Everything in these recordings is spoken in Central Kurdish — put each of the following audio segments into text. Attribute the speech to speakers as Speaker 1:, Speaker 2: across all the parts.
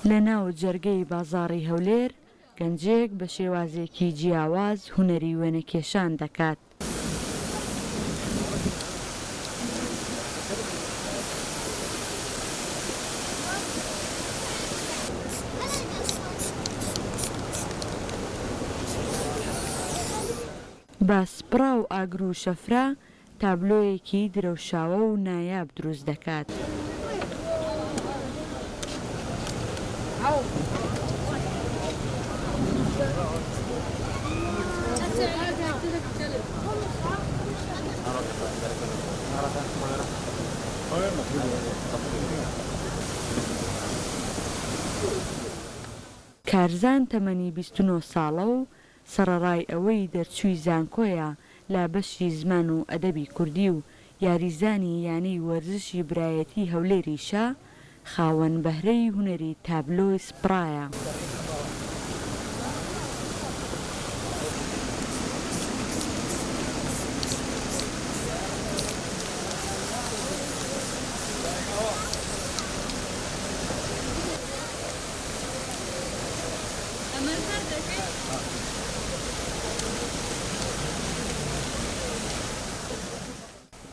Speaker 1: لە ناو جەرگەی بازاڕی هەولێر گەنجێک بە شێوازێکی جیاواز هونەری وێنەکێشان دەکات. بە سپڕا و ئاگر و شەفرا تابلۆیەکی درەوشاوە و نایاب دروست دەکات. کارزان تەمەنی 29 ساڵە و سەرەڕای ئەوەی دەرچووی زانکۆیە لە بەشی زمان و ئەدەبی کوردی و یاریزانی یانەی وەرزشی برایەتی هەولێریشە خاوەن بەهرەی هونەری تابلۆی سپڕایە.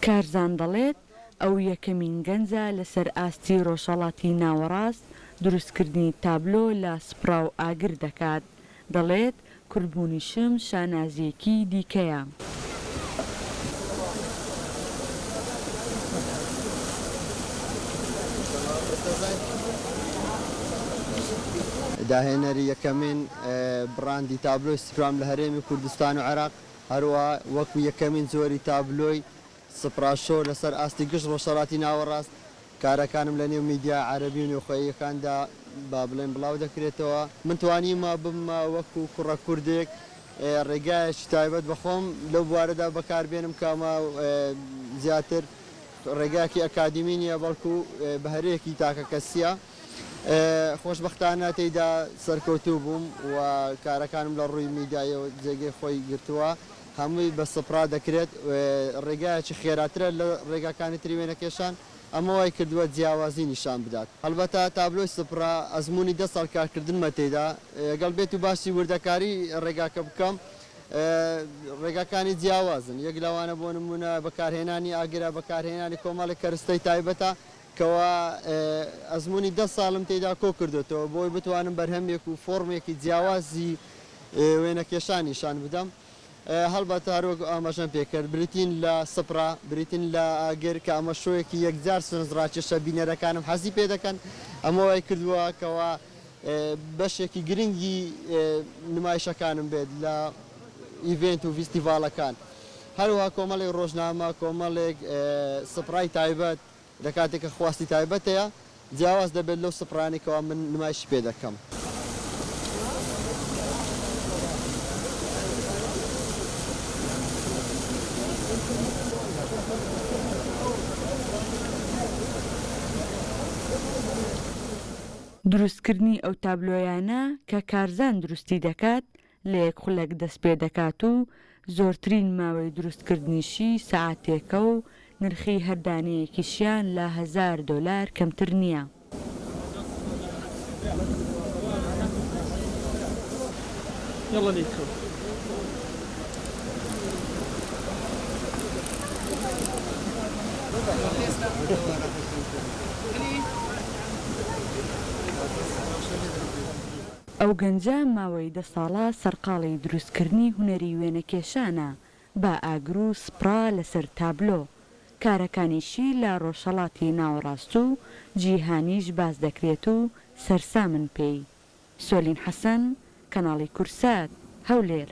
Speaker 1: کارزان دەڵێت ئەو یەکەمین گەنجە لەسەر ئاستی ڕۆژهەڵاتی ناوەڕاست دروستکردنی تابلۆ لە سپڕا و ئاگر دەکات. دەڵێت کورتبوونیشم شانازیەکی دیکەیە.
Speaker 2: داهێنەری یەکەمین بڕاندی تابلۆی سپرام لە هەرێمی کوردستان و عێراق، هەروە وەکو یەکەمین زۆری تابلۆی سپراشۆ لەسەر ئاستی گشت ڕۆژهەڵاتی ناوەڕاست کارەکانم لە نێو میدیا عەرەبی و نێوخۆییەکاندا با بڵێن بڵاو دەکرێتەوە. من توانیمە بمە وەکو کوڕە کوردێک ڕێگایەکی تایبەت بەخۆم لەو بوارەدا بەکاربێنم کامە زیاتر ڕێگایەکی ئەکادیمی نیە بەڵکو بەهرەیەکی تاکە کەسیە. خۆشبەختانە تێیدا سەرکەوتوو بووم و کارەکانم لە ڕووی میدیایەوە جێگەی خۆی گرتووە. هەمووی بە سپرا دەکرێت ڕێگایەکی خێراترە لە ڕێگاکانی تری وێنەکێشان، ئەمە وای کردووە جیاوازی نیشان بدات. هەڵبەتە تابلۆی سپرا ئەزمموی 10 ساڵ کارکردنمە تێدا، گەڵ بێت و باسی وردەکاری ڕێگاکە بکەم. ڕێگاکانی جیاوازن، یەک لەوانە بۆ نمونە بەکارهێنانی ئاگرە، بەکارهێنانی کۆمەڵی کەرستەی تایبەتە کەوا ئەزمموی 10 ساڵم تێدا کۆ کردوێتەوە بۆی بتوانم بەرهەمێک و فۆرمێکی جیاوازی وێنەکێشان نیشان بدەم. هەڵبەتە هەروەک ئاماژەم پێکرد بریتین لە سپرا، بریتین لە ئاگر کە ئەمە شۆیەکی یەکجار سنجڕاکێشە بینەرەکانم حەزی پێ دەکەن. ئەمە وای کردووە کەوا بەشێکی گرنگی نمایشەکانم بێت لە ئیڤێنت و فیستیڤالەکان. هەروەها کۆمەڵێک ڕۆژنامە، کۆمەڵێک سپرای تایبەت لە کاتێکە خواستی تایبەتەیە جیاواز دەبێت لەو سپرانێکەوە من نمایشی پێ دەکەم.
Speaker 1: دروستکردنی ئەو تابلۆیانە کە کارزان دروستی دەکات لە یەک خولەک دەست پێ دەکات و زۆرترین ماوەی دروستکردنیشی سەعاتێکە و نرخی هەردانەیەکیشیان لە $1000 کەمتر نییە. ئەو گەنجە ماوەی 10 ساڵە سەرقاڵی دروستکردنی هونەری وێنەکێشانە بە ئاگر و سپڕا لەسەر تابلۆ. کارەکانیشی لە ڕۆژهەڵاتی ناوەڕاست و جیهانیش باز دەکرێت و سەرسامن پێی. سۆلین حەسەن، کەناڵی کورسات، هەولێر.